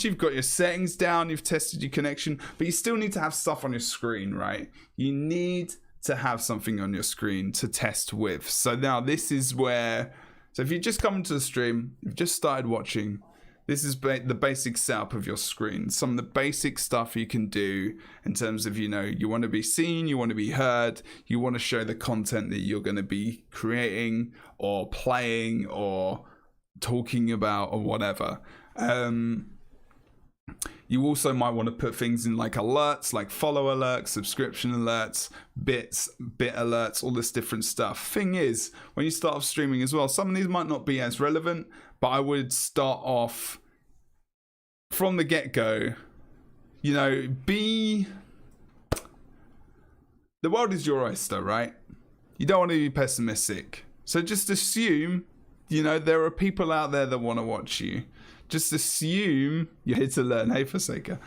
you've got your settings down, you've tested your connection, but you still need to have stuff on your screen, right? You need to have something on your screen to test with. So now this is where, so if you just come into the stream, you've just started watching, this is the basic setup of your screen. Some of the basic stuff you can do in terms of, you know, you want to be seen, you want to be heard, you want to show the content that you're going to be creating or playing or talking about or whatever. You also might want to put things in like alerts, like follow alerts, subscription alerts, bit alerts, all this different stuff. Thing is, when you start off streaming as well, some of these might not be as relevant, but I would start off from the get-go, you know, the world is your oyster, right? You don't want to be pessimistic. So just assume, you know, there are people out there that want to watch you. Just assume you're here to learn. Hey, Forsaker.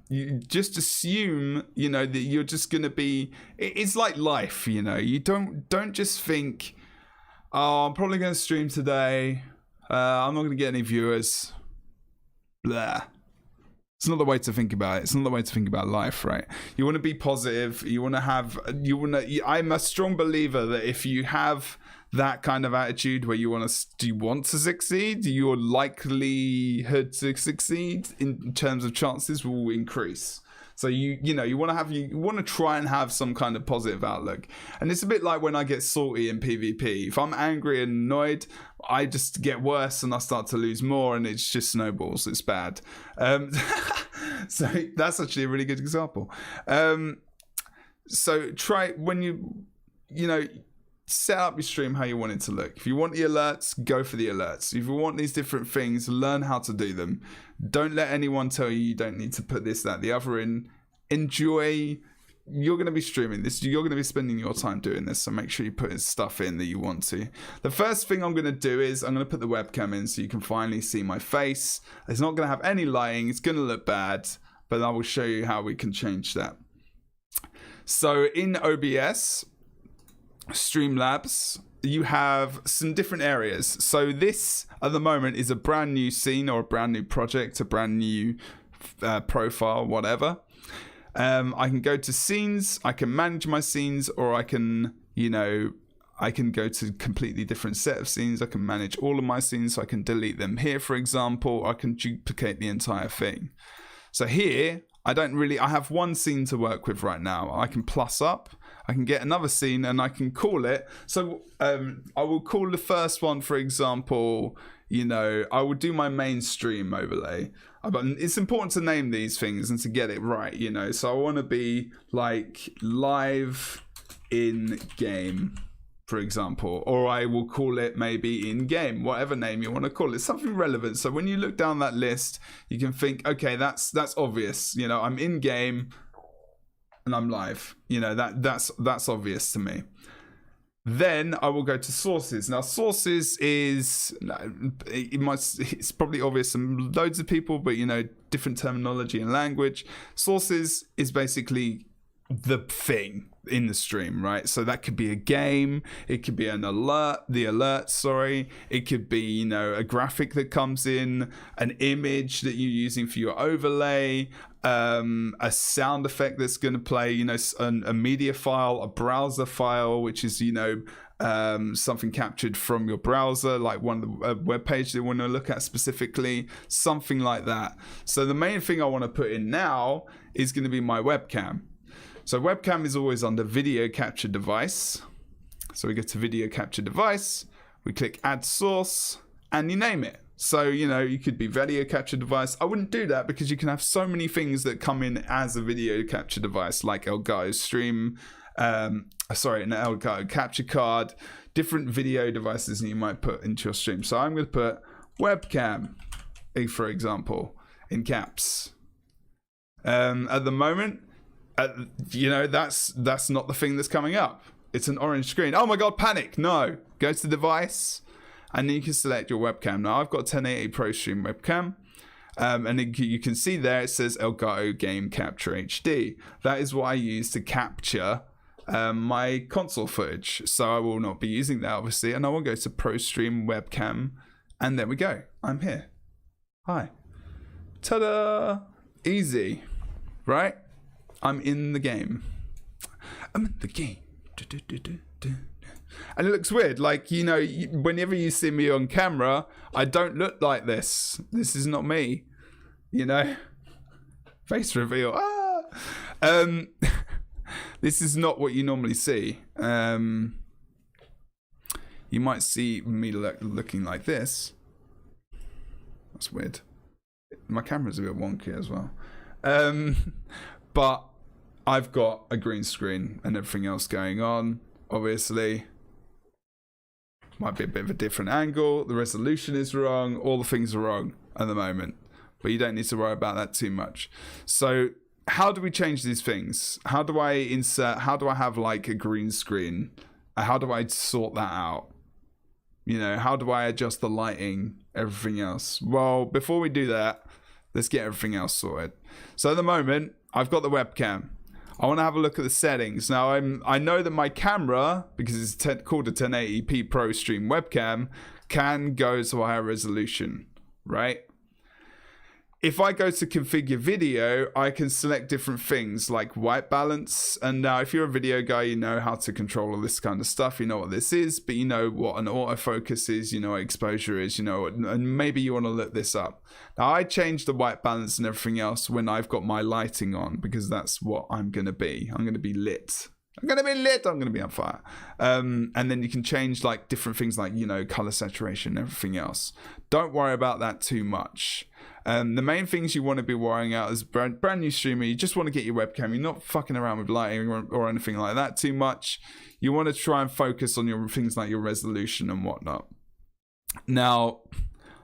You just assume, you know, that you're just going to be, it's like life, you know, you don't just think, oh, I'm probably going to stream today. I'm not going to get any viewers. Blah. It's not the way to think about it. It's not the way to think about life, right? You want to be positive. You want to have, I'm a strong believer that if you have that kind of attitude where you want to succeed, your likelihood to succeed in terms of chances will increase. So you want to try and have some kind of positive outlook. And it's a bit like when I get salty in PvP. If I'm angry and annoyed, I just get worse and I start to lose more, and it's just snowballs. It's bad. So that's actually a really good example. So try when you know, set up your stream how you want it to look. If you want the alerts, go for the alerts. If you want these different things, learn how to do them. Don't let anyone tell you don't need to put this, that, the other in. Enjoy. You're going to be streaming this. You're going to be spending your time doing this. So make sure you put stuff in that you want to. The first thing I'm going to do is I'm going to put the webcam in so you can finally see my face. It's not going to have any lighting. It's going to look bad, but I will show you how we can change that. So in OBS, Streamlabs, you have some different areas. So this at the moment is a brand new scene or a brand new project, a brand new profile, whatever. I can go to scenes, I can manage my scenes, or I can, you know, I can go to completely different set of scenes. I can manage all of my scenes, so I can delete them here, for example. I can duplicate the entire thing. So here, I have one scene to work with right now. I can plus up, I can get another scene, and I can call it. So I will call the first one, for example, you know, I will do my mainstream overlay. But it's important to name these things and to get it right, you know. So I want to be like live in game, for example, or I will call it maybe in game, whatever name you want to call it, something relevant. So when you look down that list, you can think, okay, that's obvious. You know, I'm in game and I'm live. You know, that's obvious to me. Then I will go to sources. Now, sources is, it's probably obvious to loads of people, but, you know, different terminology and language. Sources is basically the thing in the stream, right? So that could be a game, it could be an alert, it could be, you know, a graphic that comes in, an image that you're using for your overlay, a sound effect that's going to play, you know, a media file, a browser file, which is, you know, something captured from your browser, like one of the web page they want to look at specifically, something like that. So the main thing I want to put in now is going to be my webcam. So webcam is always under video capture device. So we go to video capture device, we click add source, and you name it. So, you know, you could be video capture device. I wouldn't do that because you can have so many things that come in as a video capture device, like Elgato Stream, an Elgato capture card, different video devices that you might put into your stream. So I'm going to put webcam, for example, in caps. At the moment, you know, that's not the thing that's coming up. It's an orange screen. Oh my god, panic. No, go to device and then you can select your webcam. Now I've got 1080 Pro Stream webcam, and you can see there it says Elgato Game Capture HD. That is what I use to capture my console footage. So I will not be using that, obviously, and I will go to Pro Stream webcam, and there we go. I'm here. Hi. Ta-da! Easy, right? I'm in the game. I'm in the game. And it looks weird. Like, you know, whenever you see me on camera, I don't look like this. This is not me. You know? Face reveal. This is not what you normally see. You might see me looking like this. That's weird. My camera's a bit wonky as well. But I've got a green screen and everything else going on, obviously. Might be a bit of a different angle. The resolution is wrong. All the things are wrong at the moment. But you don't need to worry about that too much. So how do we change these things? How do I insert, how do I have like a green screen? How do I sort that out? You know, how do I adjust the lighting, everything else? Well, before we do that, let's get everything else sorted. So at the moment, I've got the webcam. I want to have a look at the settings. Now, I know that my camera, because it's called a 1080p Pro Stream webcam, can go to a higher resolution, right? If I go to configure video, I can select different things like white balance. And now if you're a video guy, you know how to control all this kind of stuff. You know what this is, but you know what an autofocus is, you know what exposure is, you know, and maybe you want to look this up. Now I changed the white balance and everything else when I've got my lighting on, because that's what I'm going to be. I'm going to be lit. I'm going to be lit. I'm going to be on fire. And then you can change like different things like, you know, color saturation and everything else. Don't worry about that too much. The main things you want to be worrying out as brand new streamer, you just want to get your webcam. You're not fucking around with lighting or anything like that too much. You want to try and focus on your things like your resolution and whatnot. Now,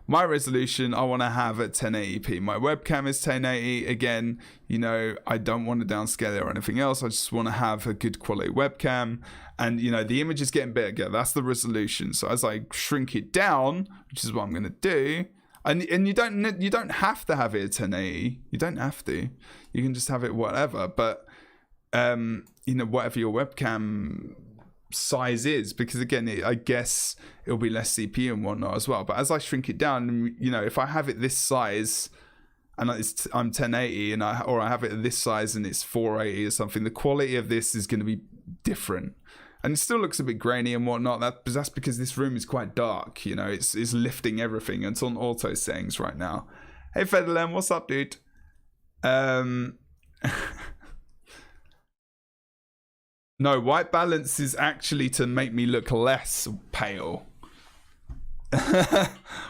my resolution, I want to have at 1080p. My webcam is 1080. Again, you know, I don't want to downscale it or anything else. I just want to have a good quality webcam. And, you know, the image is getting bigger. That's the resolution. So as I shrink it down, which is what I'm going to do, and you don't have to have it at 1080. You don't have to. You can just have it whatever. But, you know, whatever your webcam size is, because again I guess it'll be less CPU and whatnot as well. But as I shrink it down, you know, if I have it this size and I'm 1080 and I have it at this size and it's 480 or something, the quality of this is going to be different, and it still looks a bit grainy and whatnot. That's because this room is quite dark. You know, it's lifting everything. It's on auto settings right now. Hey Federlem, what's up, dude? No, white balance is actually to make me look less pale.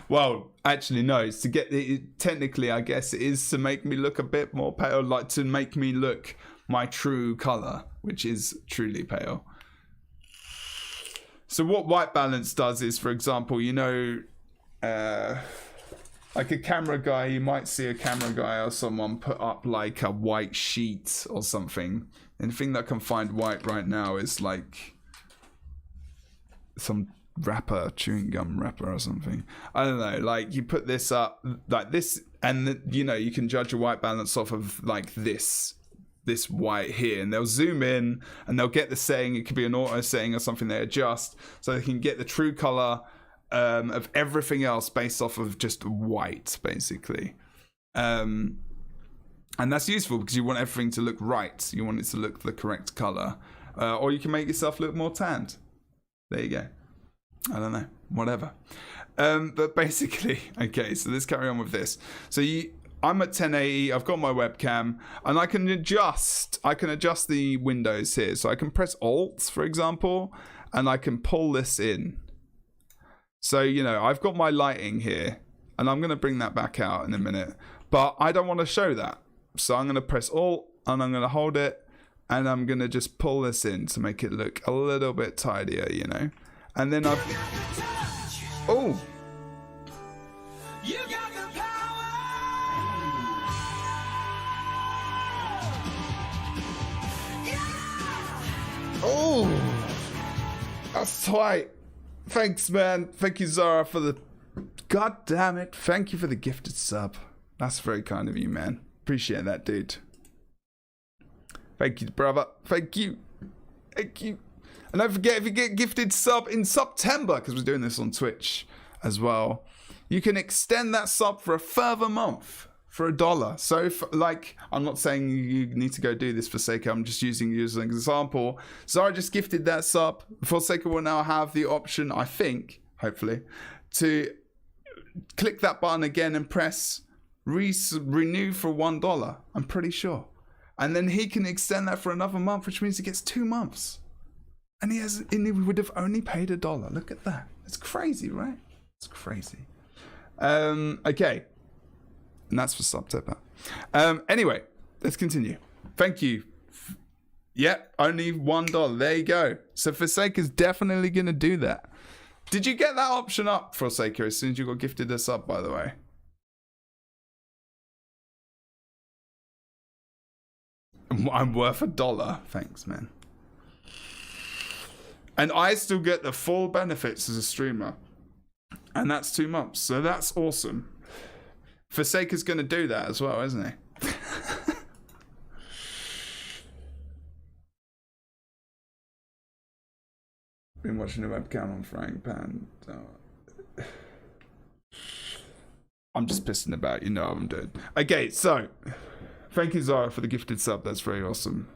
Well, actually, no. It's to get it. Technically, I guess it is to make me look a bit more pale, like to make me look my true color, which is truly pale. So what white balance does is, for example, you know, like a camera guy, you might see a camera guy or someone put up like a white sheet or something. And the thing that I can find white right now is like some wrapper, chewing gum wrapper or something. I don't know, like you put this up like this, and you know, you can judge a white balance off of like this white here, and they'll zoom in and they'll get the setting. It could be an auto setting or something they adjust, so they can get the true color of everything else based off of just white, basically. And that's useful because you want everything to look right. You want it to look the correct color, or you can make yourself look more tanned. There you go. I don't know, whatever. But basically, okay, so let's carry on with this. So I'm at 1080, I've got my webcam, and I can adjust the windows here. So I can press Alt, for example, and I can pull this in. So, you know, I've got my lighting here, and I'm going to bring that back out in a minute, but I don't want to show that. So I'm going to press Alt, and I'm going to hold it, and I'm going to just pull this in to make it look a little bit tidier, you know. And then I've... Oh! You got the power! Yeah! Oh! That's tight. Thanks, man. Thank you, Zara, for the... God damn it. Thank you for the gifted sub. That's very kind of you, man. Appreciate that, dude. Thank you, brother. Thank you. Thank you. And don't forget, if you get gifted sub in September, because we're doing this on Twitch as well, you can extend that sub for a further month. for $1. So if, like, I'm not saying you need to go do this, Forsaker. I'm just using you as an example. Zara just gifted that sub. Forsaker will now have the option, I think, hopefully, to click that button again and press renew for $1. I'm pretty sure. And then he can extend that for another month, which means he gets 2 months. And he would have only paid $1. Look at that. It's crazy, right? It's crazy. Okay. And that's for Subtipper. Anyway, let's continue. Thank you. Yep, only $1. There you go. So Forsaker's definitely going to do that. Did you get that option up, Forsaker, as soon as you got gifted this up, by the way? I'm worth $1. Thanks, man. And I still get the full benefits as a streamer. And that's 2 months. So that's awesome. Forsaker's going to do that as well, isn't he? Been watching the webcam on frying pan. I'm just pissing about, you know what I'm doing. Okay, so thank you, Zara, for the gifted sub. That's very awesome.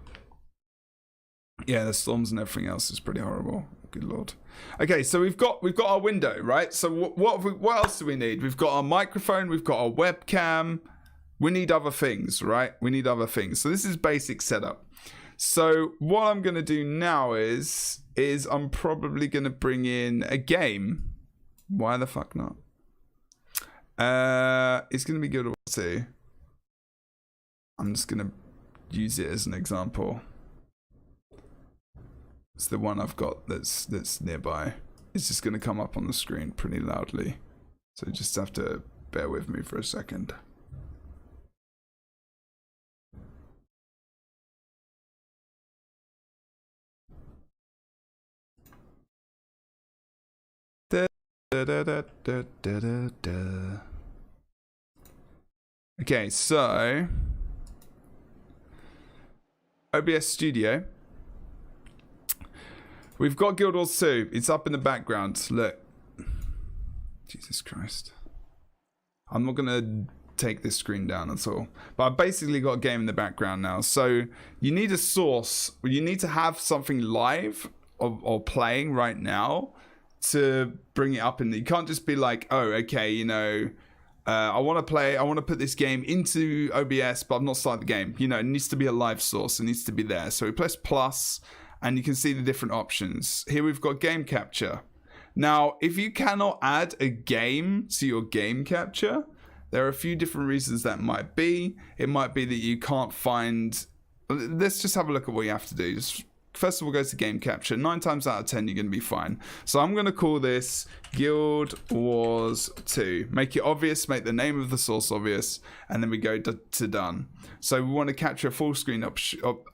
Yeah, the storms and everything else is pretty horrible. Good lord. Okay, so we've got our window, right? So what else do we need? We've got our microphone, we've got our webcam. We need other things, right? We need other things. So this is basic setup. So what I'm gonna do now is I'm probably gonna bring in a game. Why the fuck not? It's gonna be Guild Wars 2. I'm just gonna use it as an example. It's the one I've got that's nearby. It's just gonna come up on the screen pretty loudly. So you just have to bear with me for a second. Okay, so OBS Studio. We've got Guild Wars 2. It's up in the background. Look. Jesus Christ. I'm not going to take this screen down at all. But I've basically got a game in the background now. So you need a source. You need to have something live or playing right now to bring it up in the... You can't just be like, oh, okay, you know... I want to put this game into OBS, but I've not started the game. You know, it needs to be a live source. It needs to be there. So we press plus... and you can see the different options. Here we've got game capture. Now, if you cannot add a game to your game capture, there are a few different reasons that might be. It might be that you can't find... Let's just have a look at what you have to do. Just first of all, go to game capture. 9 times out of 10, you're going to be fine. So I'm going to call this Guild Wars 2. Make it obvious, make the name of the source obvious, and then we go to done. So we want to capture a full screen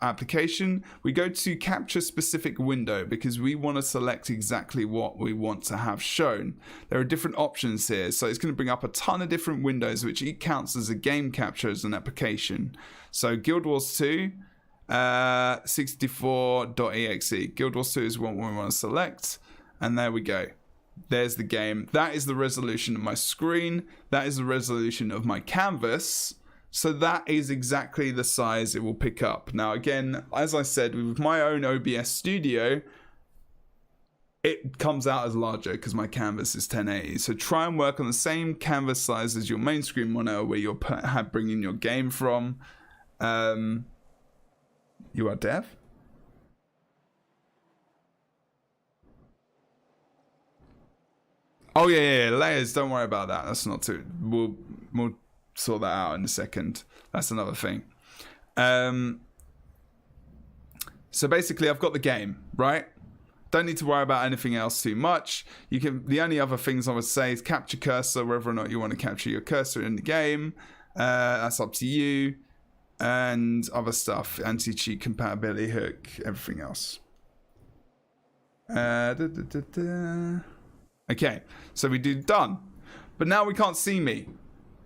application. We go to capture specific window because we want to select exactly what we want to have shown. There are different options here. So it's going to bring up a ton of different windows, which each counts as a game capture as an application. So Guild Wars 2. 64.exe. Guild Wars 2 is what we want to select, and there we go. There's the game. That is the resolution of my screen. That is the resolution of my canvas. So that is exactly the size it will pick up. Now again, as I said, with my own OBS studio, it comes out as larger because my canvas is 1080. So try and work on the same canvas size as your main screen monitor where you're bringing your game from. You are deaf? Oh yeah, layers. Don't worry about that. That's not too. We'll sort that out in a second. That's another thing. So basically, I've got the game, right? Don't need to worry about anything else too much. You can. The only other things I would say is capture cursor, whether or not you want to capture your cursor in the game. That's up to you. And other stuff, anti-cheat compatibility hook, everything else. Okay, so we do done, but now we can't see me.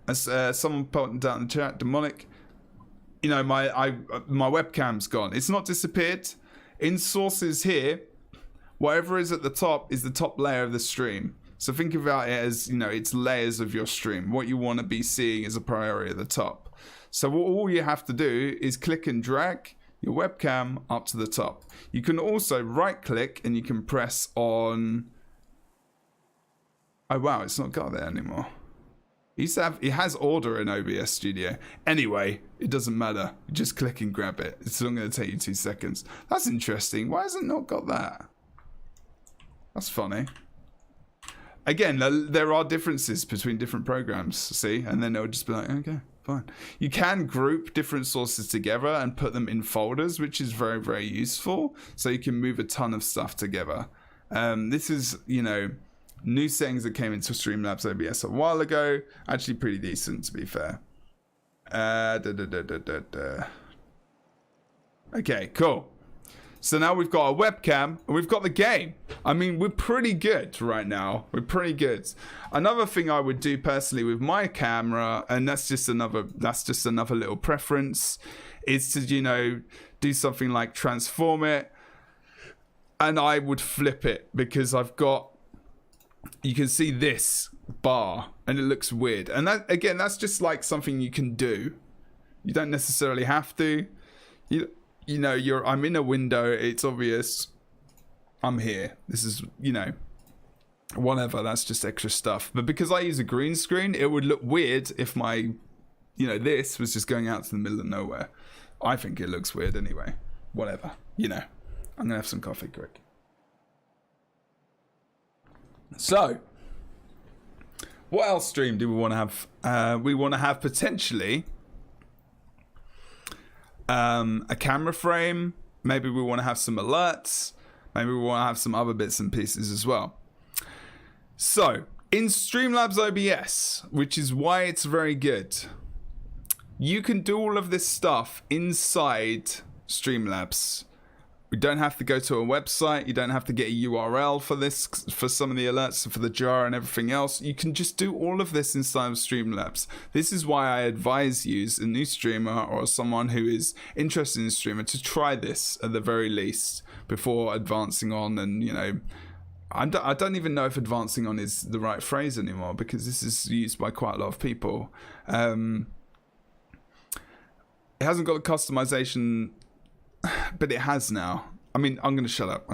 As someone put down in the chat, demonic. You know, my webcam's gone. It's not disappeared. In sources here, whatever is at the top is the top layer of the stream. So think about it as, you know, it's layers of your stream. What you want to be seeing is a priority at the top. So all you have to do is click and drag your webcam up to the top. You can also right click and you can press on... Oh wow, it's not got there anymore. It has order in OBS Studio. Anyway, it doesn't matter. You just click and grab it. It's only going to take you 2 seconds. That's interesting. Why has it not got that? That's funny. Again, there are differences between different programs, see? And then it'll just be like, okay, fine. You can group different sources together and put them in folders, which is very, very useful. So you can move a ton of stuff together. This is, you know... new settings that came into Streamlabs OBS a while ago. Actually pretty decent, to be fair. Okay, cool. So now we've got a webcam and we've got the game. I mean, we're pretty good right now. We're pretty good. Another thing I would do personally with my camera, and that's just another little preference, is to, you know, do something like transform it. And I would flip it because I've got... you can see this bar and it looks weird, and that, again, that's just like something you can do. You don't necessarily have to. You know, I'm in a window, it's obvious I'm here. This is, you know, whatever, that's just extra stuff. But because I use a green screen, it would look weird if my, you know, this was just going out to the middle of nowhere. I think it looks weird anyway. Whatever, you know. I'm gonna have some coffee quick. So, what else stream do we want to have? We want to have potentially a camera frame. Maybe we want to have some alerts. Maybe we want to have some other bits and pieces as well. So, in Streamlabs OBS, which is why it's very good, you can do all of this stuff inside Streamlabs. We don't have to go to a website. You don't have to get a URL for this, for some of the alerts, for the jar and everything else. You can just do all of this inside of Streamlabs. This is why I advise you, as a new streamer or someone who is interested in a streamer, to try this at the very least before advancing on. And, you know, I don't even know if advancing on is the right phrase anymore, because this is used by quite a lot of people. It hasn't got the customization, but it has now. I mean, I'm going to shut up.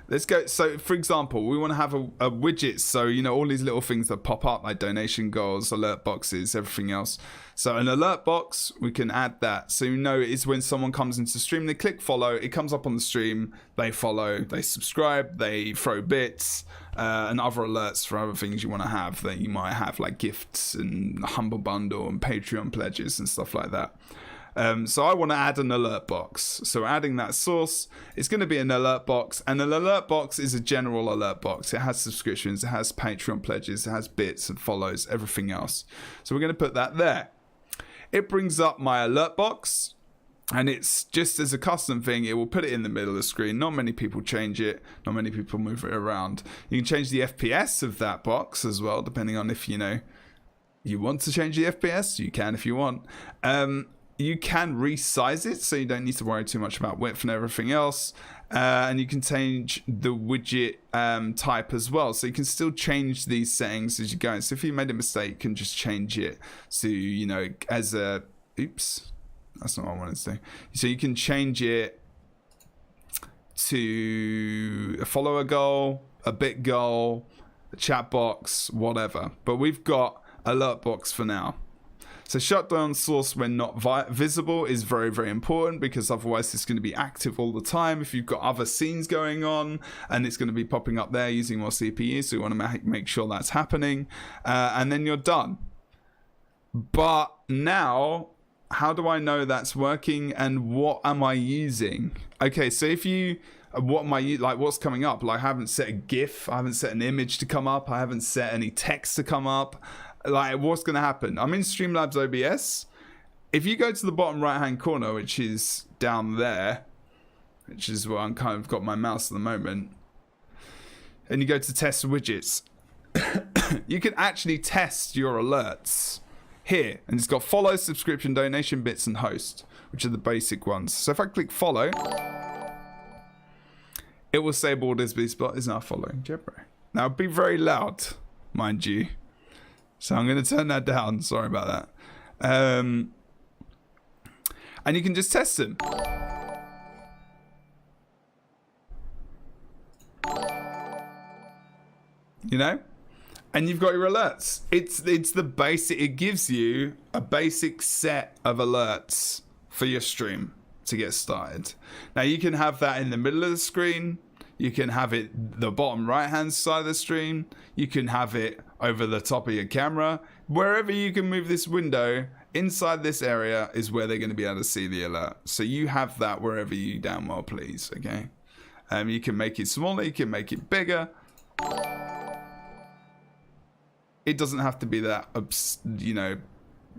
Let's go. So, for example, we want to have a widget. So, you know, all these little things that pop up, like donation goals, alert boxes, everything else. So, an alert box, we can add that. So, you know, it's when someone comes into stream, they click follow, it comes up on the stream, they follow, they subscribe, they throw bits, and other alerts for other things you want to have that you might have, like gifts and Humble Bundle and Patreon pledges and stuff like that. So I want to add an alert box. So adding that source, it's going to be an alert box, and an alert box is a general alert box. It has subscriptions, it has Patreon pledges, it has bits and follows, everything else. So we're going to put that there. It brings up my alert box, and it's just as a custom thing, it will put it in the middle of the screen. Not many people change it, not many people move it around. You can change the FPS of that box as well, depending on if, you know, you want to change the FPS. You can if you want. You can resize it, so you don't need to worry too much about width and everything else. And you can change the widget type as well. So you can still change these settings as you go. So if you made a mistake, you can just change it to, you know, as a... Oops. That's not what I wanted to do. So you can change it to a follower goal, a bit goal, a chat box, whatever. But we've got alert box for now. So shut down source when not visible is very, very important, because otherwise it's going to be active all the time if you've got other scenes going on, and it's going to be popping up there using more CPU. So you want to make sure that's happening, and then you're done. But now, how do I know that's working, and what am I using? Okay, so if you... what am I, like, what's coming up? Like, I haven't set a GIF, I haven't set an image to come up, I haven't set any text to come up. Like, what's going to happen? I'm in Streamlabs OBS. If you go to the bottom right hand corner, which is down there, which is where I'm kind of got my mouse at the moment, and you go to test widgets, you can actually test your alerts here. And it's got follow, subscription, donation, bits, and host, which are the basic ones. So if I click follow, it will say Borders B Spot is now following Jebro. Now, it'd be very loud, mind you. So I'm going to turn that down. Sorry about that. And you can just test them. You know? And you've got your alerts. It's the basic. It gives you a basic set of alerts for your stream to get started. Now, you can have that in the middle of the screen. You can have it the bottom right-hand side of the stream. You can have it over the top of your camera. Wherever you can move this window, inside this area is where they're going to be able to see the alert. So you have that wherever you damn well please, okay? You can make it smaller, you can make it bigger. It doesn't have to be that, you know,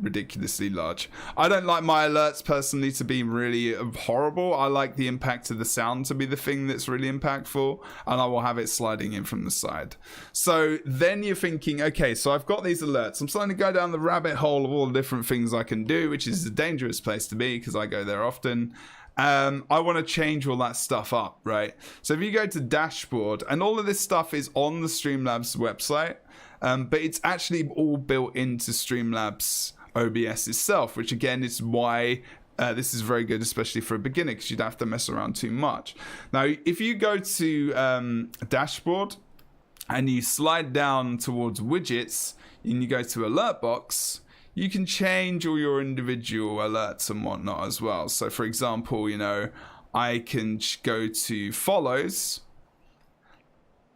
ridiculously large. I don't like my alerts personally to be really horrible. I like the impact of the sound to be the thing that's really impactful, and I will have it sliding in from the side. So then you're thinking, okay, so I've got these alerts. I'm starting to go down the rabbit hole of all the different things I can do, which is a dangerous place to be because I go there often. I want to change all that stuff up, right? So if you go to dashboard, and all of this stuff is on the Streamlabs website, but it's actually all built into Streamlabs OBS itself, which again is why this is very good, especially for a beginner, because you don't have to mess around too much. Now, if you go to dashboard and you slide down towards widgets and you go to alert box, you can change all your individual alerts and whatnot as well. So for example, you know, I can go to follows.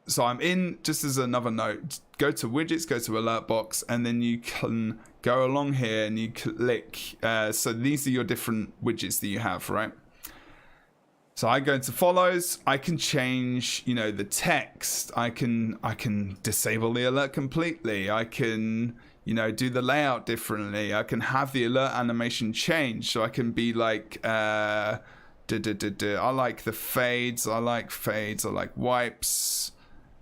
So I'm in, just as another note, go to widgets, go to alert box, and then you can go along here and you click. So these are your different widgets that you have, right? So I go into follows. I can change, you know, the text. I can disable the alert completely. I can, you know, do the layout differently. I can have the alert animation change. So I can be like, I like the fades. I like wipes.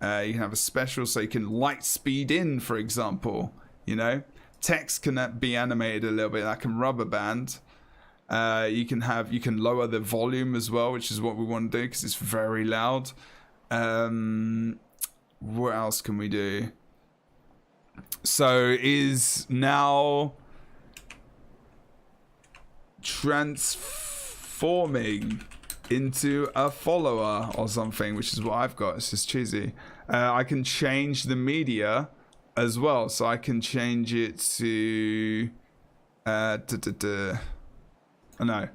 You can have a special, so you can light speed in, for example. You know, text can be animated a little bit. That can rubber band. You can lower the volume as well, which is what we want to do because it's very loud. What else can we do? So is now transforming into a follower or something, which is what I've got. It's just cheesy. I can change the media as well, so I can change it to oh no,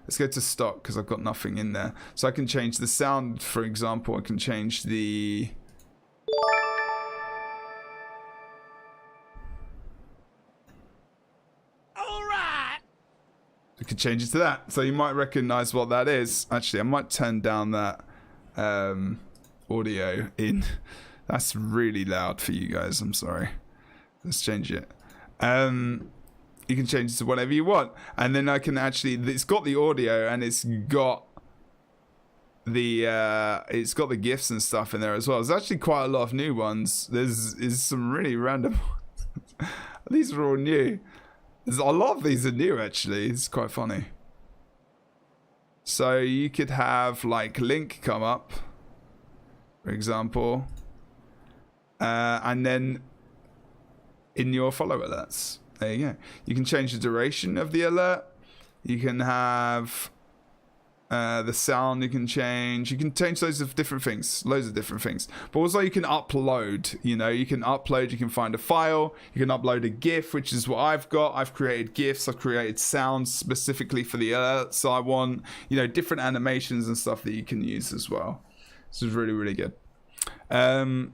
let's go to stock because I've got nothing in there. So I can change the sound, for example. I can change the I could change it to that. So you might recognize what that is. Actually, I might turn down that audio in. That's really loud for you guys. I'm sorry. Let's change it. You can change it to whatever you want. And then I can actually, it's got the audio and it's got the GIFs and stuff in there as well. There's actually quite a lot of new ones. There's some really random ones. These are all new. A lot of these are new, actually. It's quite funny. So you could have like link come up, for example, and then in your follow alerts, there you go. You can change the duration of the alert. You can have the sound. You can change loads of different things, but also you can upload. You know, you can find a file, you can upload a GIF, which is what I've got. I've created GIFs, I've created sounds specifically for the alerts. So I want, you know, different animations and stuff that you can use as well. This is really, really good. So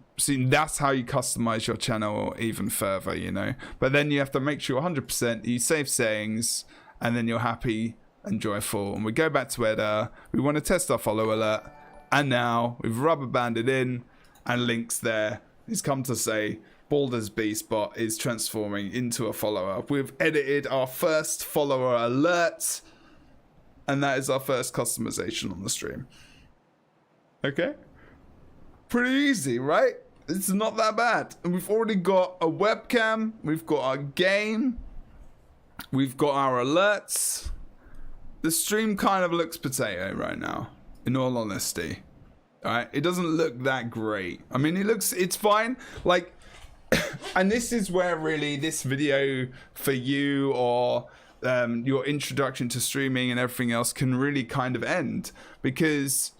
that's how you customize your channel even further, you know, but then you have to make sure 100% you save settings, and then you're happy and joyful. And we go back to editor. We want to test our follow alert, and now we've rubber banded in, and links there. He's come to say Baldur's Beast bot is transforming into a follower. We've edited our first follower alert, and that is our first customization on the stream. Okay, pretty easy, right? It's not that bad. And we've already got a webcam, we've got our game, we've got our alerts. The stream kind of looks potato right now, in all honesty. All right, it doesn't look that great. I mean, it's fine. Like, and this is where really this video for you, or your introduction to streaming and everything else, can really kind of end, because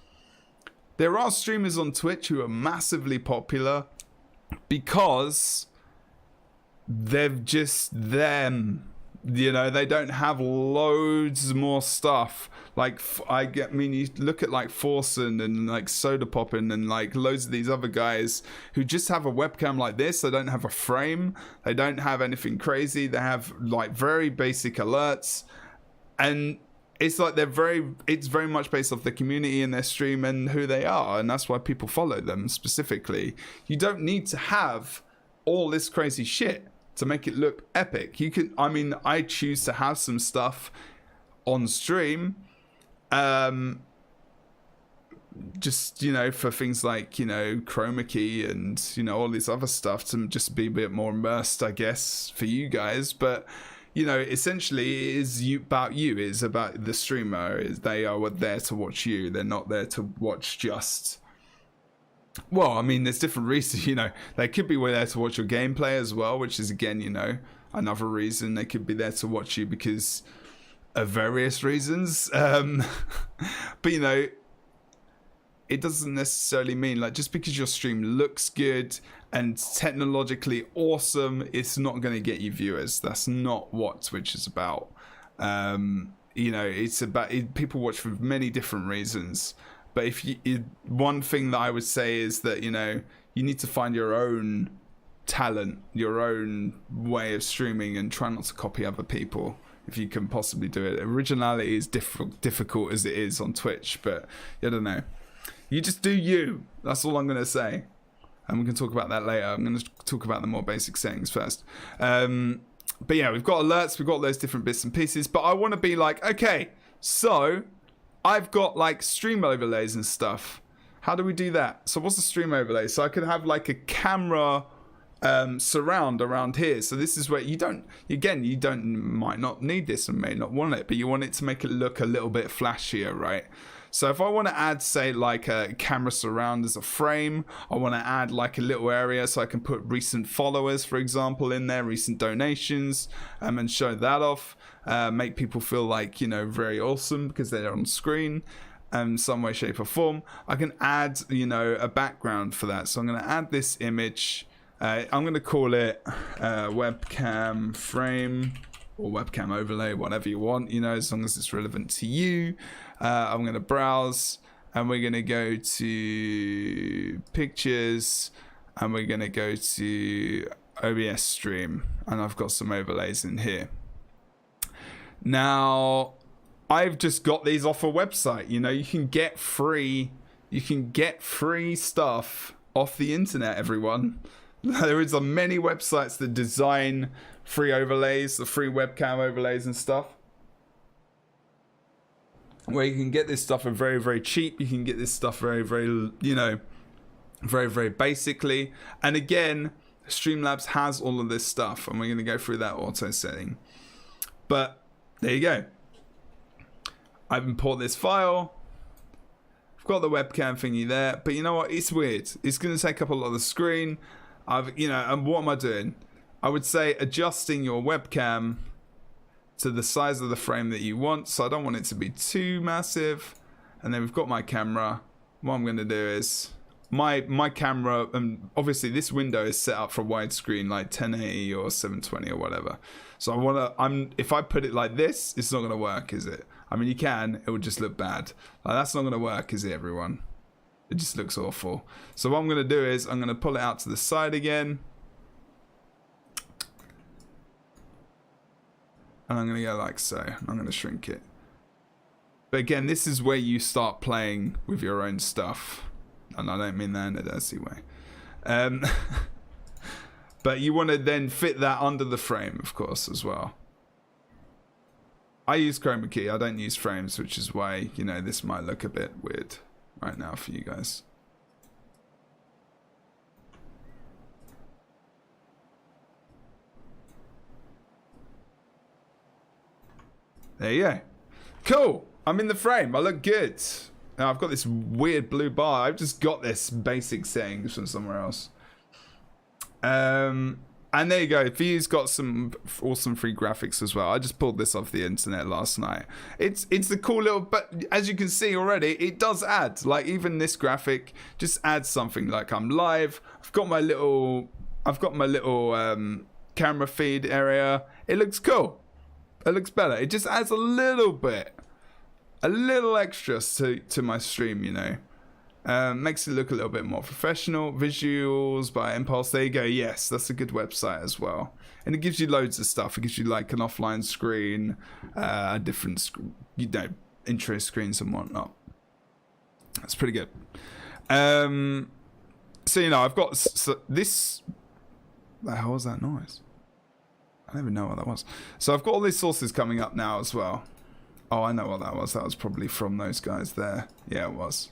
there are streamers on Twitch who are massively popular because they're just them. You know, they don't have loads more stuff. Like, you look at like Forsen and like Soda Poppin' and like loads of these other guys who just have a webcam like this. They don't have a frame. They don't have anything crazy. They have like very basic alerts, and it's like it's very much based off the community and their stream and who they are, and that's why people follow them specifically. You don't need to have all this crazy shit to make it look epic. You can, I mean, I choose to have some stuff on stream, just, you know, for things like, you know, chroma key and, you know, all this other stuff to just be a bit more immersed, I guess, for you guys. But, you know, essentially it is about you. It is about the streamer. They are there to watch you. They're not there to watch just... Well, I mean, there's different reasons, you know. They could be there to watch your gameplay as well, which is, again, you know, another reason. They could be there to watch you because of various reasons. But, you know, it doesn't necessarily mean, like, just because your stream looks good and technologically awesome, it's not going to get you viewers. That's not what Twitch is about. You know, it's about... people watch for many different reasons. But one thing that I would say is that, you know, you need to find your own talent, your own way of streaming, and try not to copy other people if you can possibly do it. Originality is difficult as it is on Twitch, but I don't know. You just do you. That's all I'm going to say. And we can talk about that later. I'm going to talk about the more basic settings first. But yeah, we've got alerts. We've got those different bits and pieces. But I want to be like, okay, so... I've got like stream overlays and stuff. How do we do that? So what's the stream overlay? So I could have like a camera surround around here. So this is where you might not need this and may not want it, but you want it to make it look a little bit flashier, right? So if I want to add, say, like a camera surround as a frame, I want to add like a little area so I can put recent followers, for example, in there, recent donations, and show that off. Make people feel like, you know, very awesome because they're on screen some way, shape or form. I can add, you know, a background for that. So I'm going to add this image. I'm going to call it webcam frame or webcam overlay, whatever you want, you know, as long as it's relevant to you. I'm going to browse and we're going to go to pictures and we're going to go to OBS stream, and I've got some overlays in here. Now, I've just got these off a website. You know, you can get free stuff off the internet, everyone. There is many websites that design free overlays, the free webcam overlays and stuff, where you can get this stuff for very, very cheap. You can get this stuff very, very, you know, very, very basically. And again, Streamlabs has all of this stuff, and we're going to go through that auto setting. But there you go. I've imported this file. I've got the webcam thingy there, but you know what? It's weird. It's going to take up a lot of the screen. And what am I doing? I would say adjusting your webcam to the size of the frame that you want. So I don't want it to be too massive. And then we've got my camera. What I'm going to do is my camera, and obviously this window is set up for widescreen, like 1080 or 720 or whatever. So if I put it like this, it's not going to work, is it? I mean, you can, it would just look bad. Like, that's not going to work, is it, everyone? It just looks awful. So what I'm going to do is I'm going to pull it out to the side again. And I'm going to go like so. I'm going to shrink it. But again, this is where you start playing with your own stuff. And I don't mean that in a dirty way. But you want to then fit that under the frame, of course, as well. I use chroma key. I don't use frames, which is why, you know, this might look a bit weird right now for you guys. There you go. Cool. I'm in the frame. I look good. I've got this weird blue bar. I've just got this basic settings from somewhere else. And there you go. Vue's got some awesome free graphics as well. I just pulled this off the internet last night. It's the cool little, but as you can see already, it does add, like, even this graphic just adds something. Like, I'm live. I've got my little camera feed area. It looks cool. It looks better. It just adds a little bit, a little extra to my stream, you know. Makes it look a little bit more professional. Visuals by Impulse. There you go. Yes, that's a good website as well. And it gives you loads of stuff. It gives you like an offline screen, different, intro screens and whatnot. That's pretty good. So, you know, I've got this. The hell was that noise? I don't even know what that was. So I've got all these sources coming up now as well. Oh, I know what that was. That was probably from those guys there. Yeah, it was.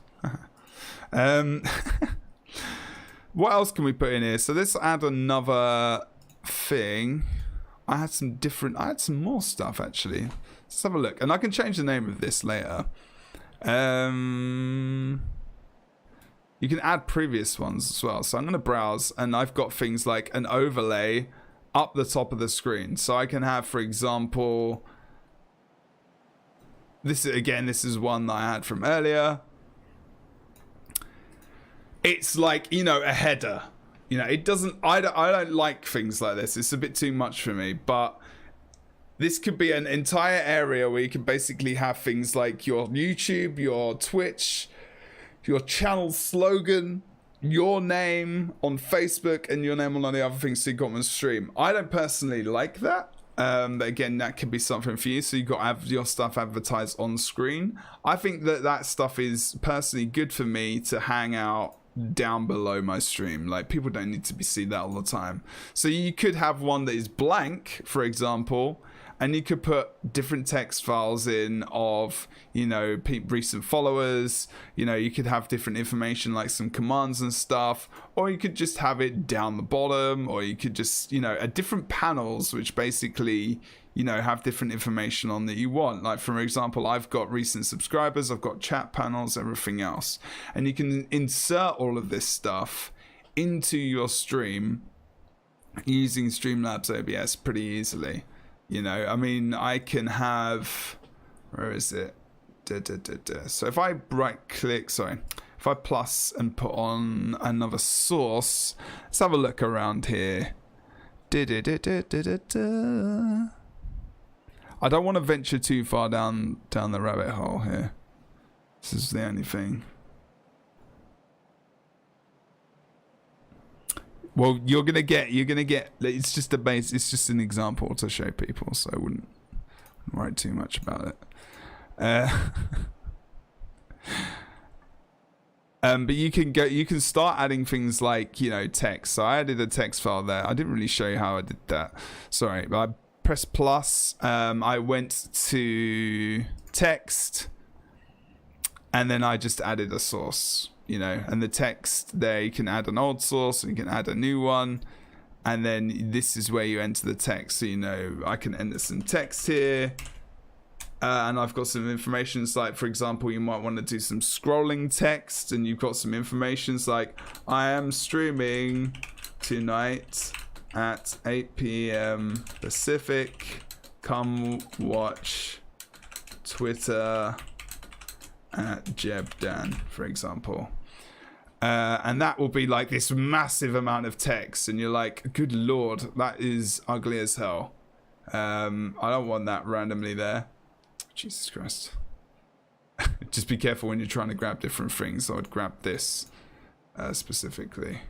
What else can we put in here? So let's add another thing. I had some more stuff actually. Let's have a look, and I can change the name of this later. You can add previous ones as well. So I'm going to browse, and I've got things like an overlay up the top of the screen. So I can have, for example, this is one that I had from earlier. It's like, you know, a header. You know, it doesn't, I don't like things like this. It's a bit too much for me, but this could be an entire area where you can basically have things like your YouTube, your Twitch, your channel slogan, your name on Facebook, and your name on all the other things so you got on stream. I don't personally like that. But again, that could be something for you. So you've got to have your stuff advertised on screen. I think that stuff is personally good for me to hang out down below my stream. Like, people don't need to be seeing that all the time. So you could have one that is blank, for example, and you could put different text files in of, you know, recent followers. You know, you could have different information like some commands and stuff, or you could just have it down the bottom, or you could just, you know, different panels which basically, you know, have different information on that you want. Like, for example, I've got recent subscribers, I've got chat panels, everything else. And you can insert all of this stuff into your stream using Streamlabs OBS pretty easily. You know, I mean, I can have, where is it? So if I if I plus and put on another source, let's have a look around here. I don't want to venture too far down the rabbit hole here. This is the only thing. Well, you're gonna get. It's just a base. It's just an example to show people, so I wouldn't worry too much about it. But you can start adding things like, you know, text. So I added a text file there. I didn't really show you how I did that. Sorry, but I pressed plus. I went to text, and then I just added a source. You know, and the text there, you can add an old source, and you can add a new one, and then this is where you enter the text. So, you know, I can enter some text here, and I've got some information. It's like, for example, you might want to do some scrolling text, and you've got some information like, I am streaming tonight at 8 p.m. Pacific. Come watch Twitter at JebDan, for example. And that will be like this massive amount of text, and you're like, good lord, that is ugly as hell. I don't want that randomly there. Jesus Christ. Just be careful when you're trying to grab different things. I would grab this specifically.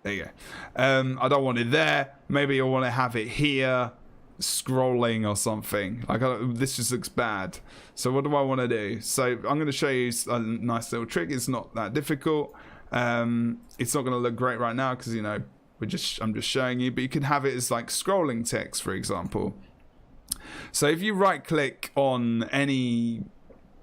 There you go. I don't want it there. Maybe I want to have it here, scrolling or something. Like, this just looks bad. So what do I want to do? So I'm going to show you a nice little trick. It's not that difficult. It's not going to look great right now because, you know, I'm just showing you. But you can have it as like scrolling text, for example. So if you right click on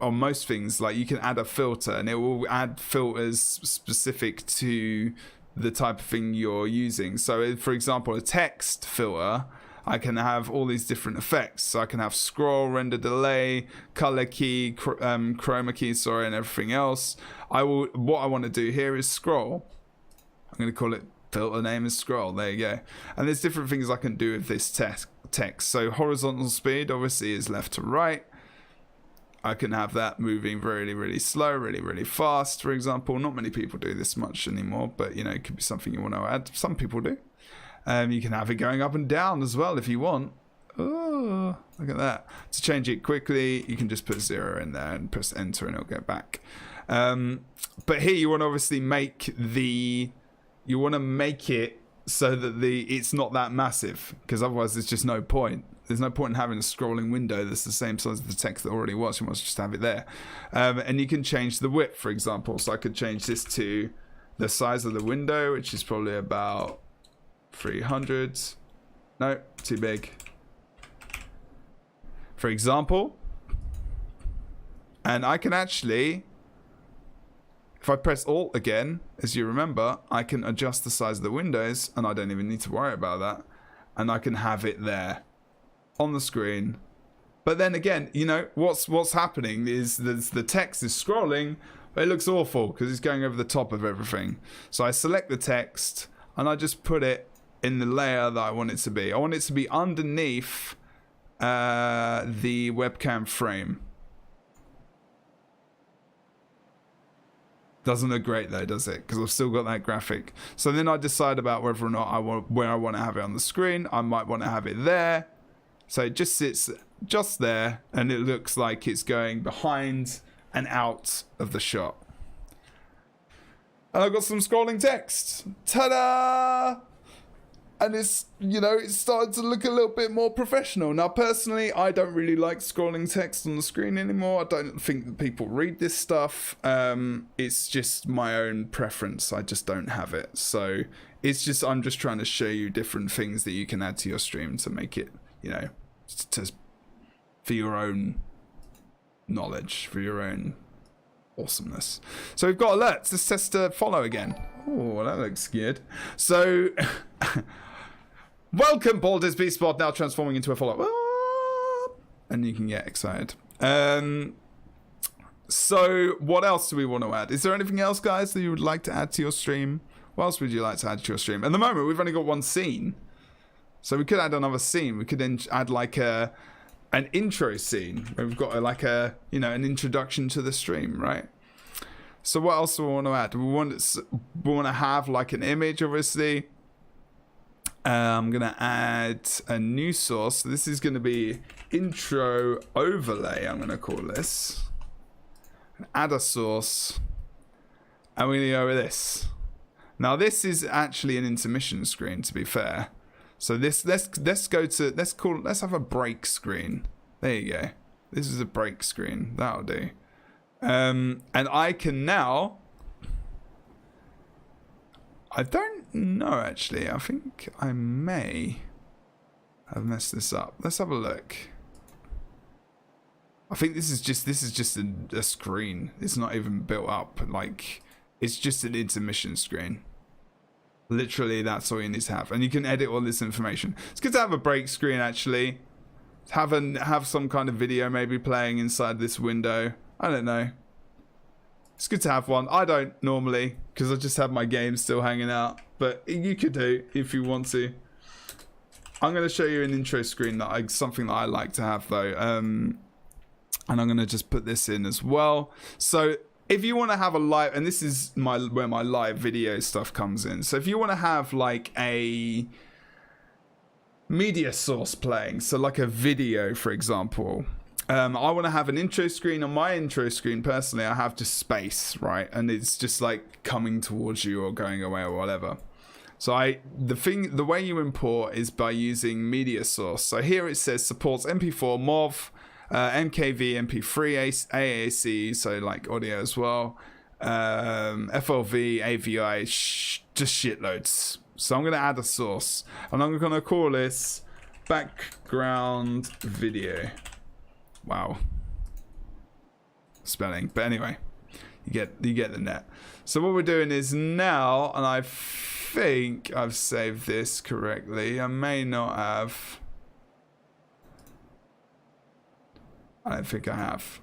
most things, like, you can add a filter, and it will add filters specific to the type of thing you're using. So for example, a text filter, I can have all these different effects. So I can have scroll, render delay, color key, chroma key, sorry, and everything else. What I want to do here is scroll. I'm going to call it filter name is scroll. There you go. And there's different things I can do with this text. So horizontal speed obviously is left to right. I can have that moving really, really slow, really, really fast, for example. Not many people do this much anymore, but you know, it could be something you want to add. Some people do. You can have it going up and down as well if you want. Oh, look at that. To change it quickly, you can just put 0 in there and press enter and it'll go back. But here you want to obviously make it so that it's not that massive, because otherwise there's just no point. There's no point in having a scrolling window that's the same size as the text that already was. You want to just have it there. And you can change the width, for example. So I could change this to the size of the window, which is probably about 300. No, too big. For example. And I can actually, if I press Alt again, as you remember, I can adjust the size of the windows, and I don't even need to worry about that. And I can have it there on the screen. But then again, you know, what's happening is the text is scrolling, but it looks awful because it's going over the top of everything. So I select the text and I just put it in the layer that I want it to be. I want it to be underneath the webcam frame. Doesn't look great though, does it? Because I've still got that graphic. So then I decide about whether or not where I want to have it on the screen. I might want to have it there. So it just sits just there, and it looks like it's going behind and out of the shot. And I've got some scrolling text. Ta-da! And it's, you know, it's starting to look a little bit more professional. Now, personally, I don't really like scrolling text on the screen anymore. I don't think that people read this stuff. It's just my own preference. I just don't have it. So it's just, I'm just trying to show you different things that you can add to your stream to make it, you know, for your own knowledge, for your own awesomeness. So we've got alerts. Let's test follow again. Oh, that looks good. So... Welcome, Baldur's Beast Spot, now transforming into a follow-up. And you can get excited. So, what else do we want to add? Is there anything else, guys, that you would like to add to your stream? What else would you like to add to your stream? At the moment, we've only got one scene. So we could add another scene. We could then add like an intro scene. Where we've got like an introduction to the stream, right? So what else do we want to add? We want to have like an image, obviously. I'm going to add a new source. So this is going to be intro overlay, I'm going to call this. Add a source. And we're going to go with this. Now this is actually an intermission screen, to be fair. So let's have a break screen. There you go. This is a break screen. That'll do. And I can now... I don't know, actually. I think I may have messed this up. Let's have a look. I think this is just a screen. It's not even built up. Like, it's just an intermission screen. Literally, that's all you need to have. And you can edit all this information. It's good to have a break screen, actually. Have some kind of video maybe playing inside this window. I don't know. It's good to have one. I don't normally, because I just have my game still hanging out. But you could do if you want to. I'm going to show you an intro screen something that I like to have though. And I'm going to just put this in as well. So if you want to have a live, and this is where my live video stuff comes in. So if you want to have like a media source playing, so like a video, for example. I want to have an intro screen. On my intro screen, personally, I have just space, right? And it's just like coming towards you or going away or whatever. So the way you import is by using media source. So here it says supports MP4, MOV, MKV, MP3, AAC, so like audio as well, FLV, AVI, just shitloads. So I'm going to add a source, and I'm going to call this background video. Wow, spelling, but anyway, you get the net. So what we're doing is now, and I think I've saved this correctly. I may not have. I don't think I have.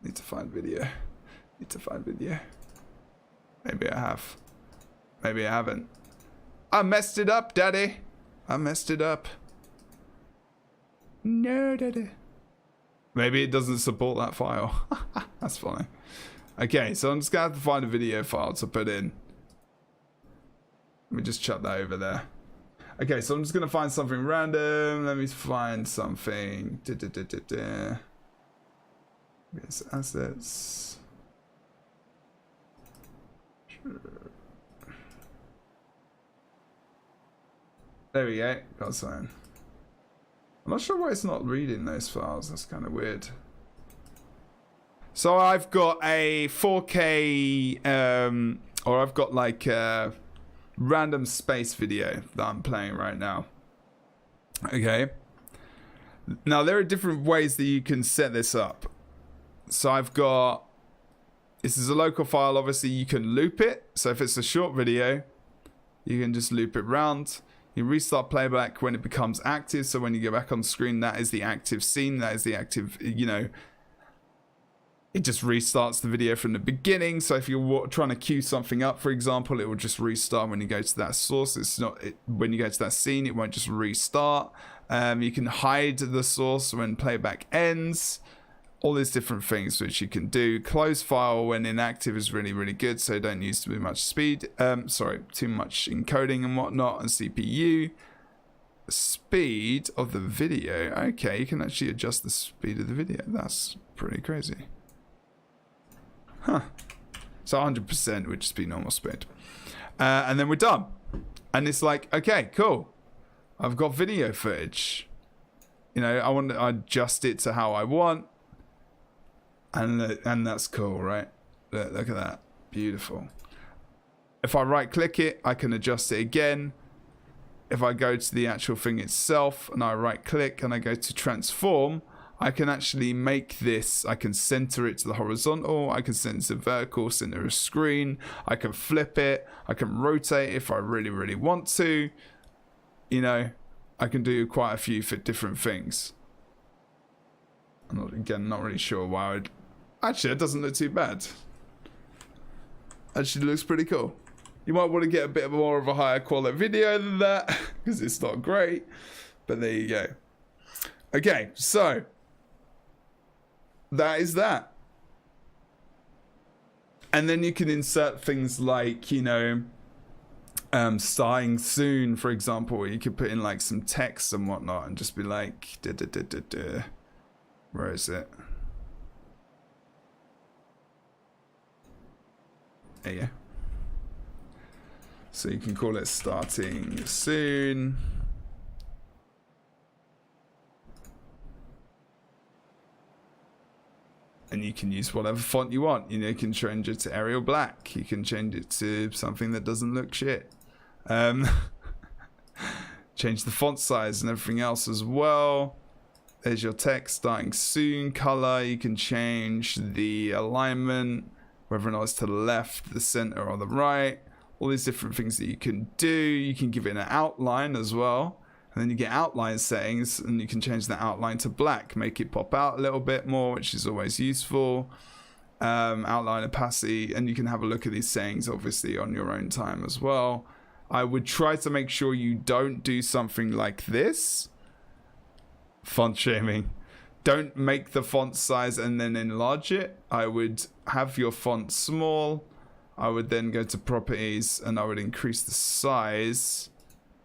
Need to find video. Maybe I have. Maybe I haven't. I messed it up, Daddy. I messed it up. No, Daddy. Maybe it doesn't support that file. That's funny. Okay, so I'm just gonna have to find a video file to put in. Let me just chuck that over there. Okay, so I'm just gonna find something random. Let me find something. Yes, assets. There we go. Got something. I'm not sure why it's not reading those files. That's kind of weird. So I've got a 4K, or I've got like a random space video that I'm playing right now. Okay. Now there are different ways that you can set this up. So I've got, this is a local file. Obviously you can loop it. So if it's a short video, you can just loop it round. You restart playback when it becomes active. So when you go back on screen, that is the active scene. That is the active, you know, it just restarts the video from the beginning. So if you're trying to queue something up, for example, it will just restart when you go to that source. It's not, when you go to that scene, it won't just restart. You can hide the source when playback ends. All these different things which you can do. Close file when inactive is really, really good. So don't use too much speed. Too much encoding and whatnot and CPU. Speed of the video. Okay, you can actually adjust the speed of the video. That's pretty crazy. Huh. So 100% would just be normal speed. And then we're done. And it's like, okay, cool. I've got video footage. You know, I want to adjust it to how I want. And that's cool, right? Look at that. Beautiful. If I right click it, I can adjust it again. If I go to the actual thing itself and I right click and I go to transform, I can actually make this, I can center it to the horizontal, I can center it to vertical, center a screen, I can flip it, I can rotate if I really, really want to. You know, I can do quite a few different things. I'm not really sure why I'd... Actually, it doesn't look too bad. Actually, it looks pretty cool. You might want to get a bit more of a higher quality video than that, because it's not great. But there you go. Okay, so... that is that. And then you can insert things like, you know, starting soon, for example, where you could put in like some text and whatnot and just be like, where is it? There you go. So you can call it starting soon. And you can use whatever font you want. You know, you can change it to Arial Black. You can change it to something that doesn't look shit. Change the font size and everything else as well. There's your text starting soon. Color, you can change the alignment, whether or not it's to the left, the center, or the right. All these different things that you can do. You can give it an outline as well. And then you get outline settings, and you can change the outline to black, make it pop out a little bit more, which is always useful. Outline opacity, and you can have a look at these settings, obviously, on your own time as well. I would try to make sure you don't do something like this. Font shaming. Don't make the font size and then enlarge it. I would have your font small. I would then go to properties, and I would increase the size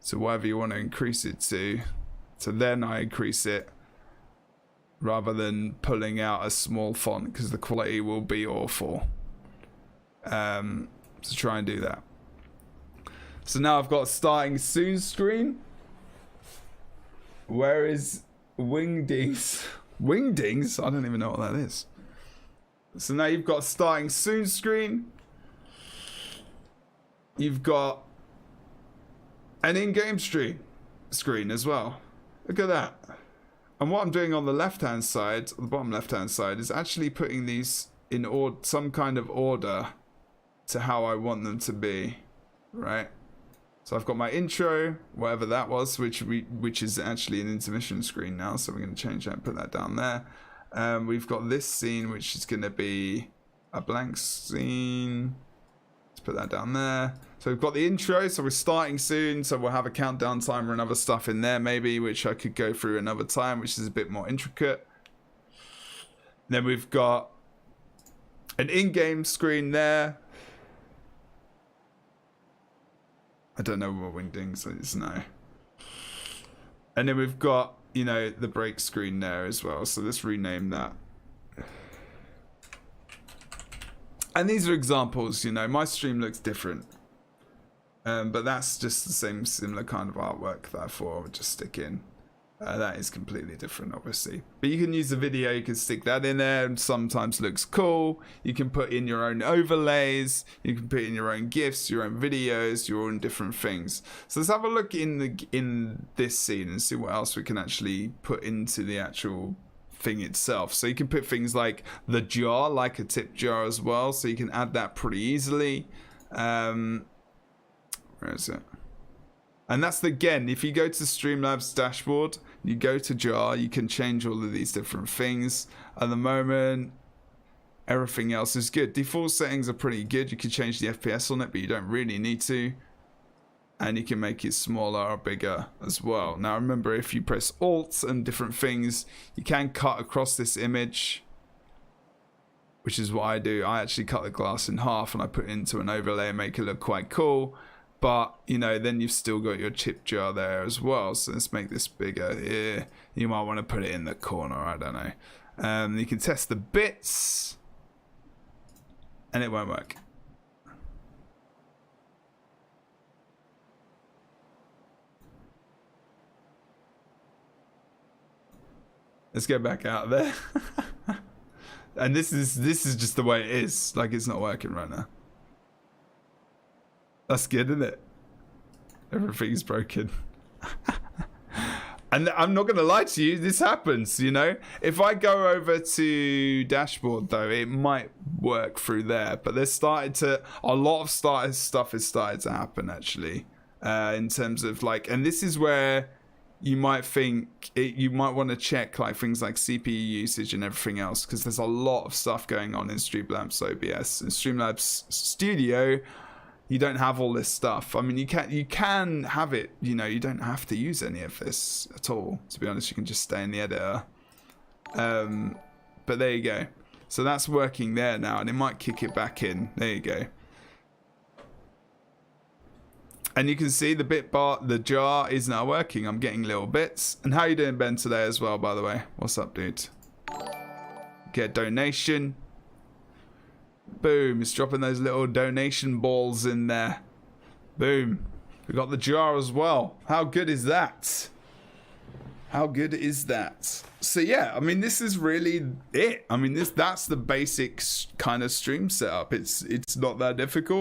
to whatever you want to increase it to. So then I increase it rather than pulling out a small font, because the quality will be awful. So try and do that. So now I've got a starting soon screen. Where is Wingdings? Wingdings? I don't even know what that is. So now you've got a starting soon screen. You've got an in-game screen as well. Look at that. And what I'm doing on the left-hand side, the bottom left-hand side, is actually putting these in some kind of order to how I want them to be, right? So I've got my intro, whatever that was, which is actually an intermission screen now. So we're going to change that and put that down there. We've got this scene, which is going to be a blank scene. Let's put that down there. So we've got the intro, so we're starting soon. So we'll have a countdown timer and other stuff in there maybe, which I could go through another time, which is a bit more intricate. Then we've got an in-game screen there. I don't know what Wingdings is now. And then we've got, you know, the break screen there as well. So let's rename that. And these are examples, you know, my stream looks different. But that's just the same similar kind of artwork that I thought I would just stick in. That is completely different, obviously. But you can use the video, you can stick that in there, and sometimes looks cool. You can put in your own overlays, you can put in your own GIFs, your own videos, your own different things. So let's have a look in this scene and see what else we can actually put into the actual thing itself. So you can put things like the jar, like a tip jar as well, so you can add that pretty easily. Where is it? And that's again, if you go to Streamlabs dashboard, you go to jar, you can change all of these different things. At the moment, everything else is good. Default settings are pretty good. You can change the FPS on it, but you don't really need to. And you can make it smaller or bigger as well. Now remember, if you press Alt and different things, you can cut across this image, which is what I do. I actually cut the glass in half and I put it into an overlay and make it look quite cool. But, you know, then you've still got your chip jar there as well. So let's make this bigger here. You might want to put it in the corner, I don't know. You can test the bits. And it won't work. Let's go back out there. And this is just the way it is. Like, it's not working right now. That's good, isn't it? Everything's broken. And I'm not going to lie to you, this happens, you know? If I go over to dashboard, though, it might work through there. But there's a lot of stuff has started to happen, actually. In terms of, like, and this is where you might you might want to check, like, things like CPU usage and everything else. Because there's a lot of stuff going on in Streamlabs OBS. In Streamlabs Studio, you don't have all this stuff. I mean, you can have it, you know, you don't have to use any of this at all. To be honest, you can just stay in the editor. But there you go. So that's working there now, and it might kick it back in. There you go. And you can see the jar is now working. I'm getting little bits. And how you doing, Ben, today as well, by the way? What's up, dude? Get donation. Boom, it's dropping those little donation balls in there. Boom. We got the jar as well. How good is that? How good is that? So yeah, I mean, this is really it. I mean, that's the basic kind of stream setup. It's not that difficult.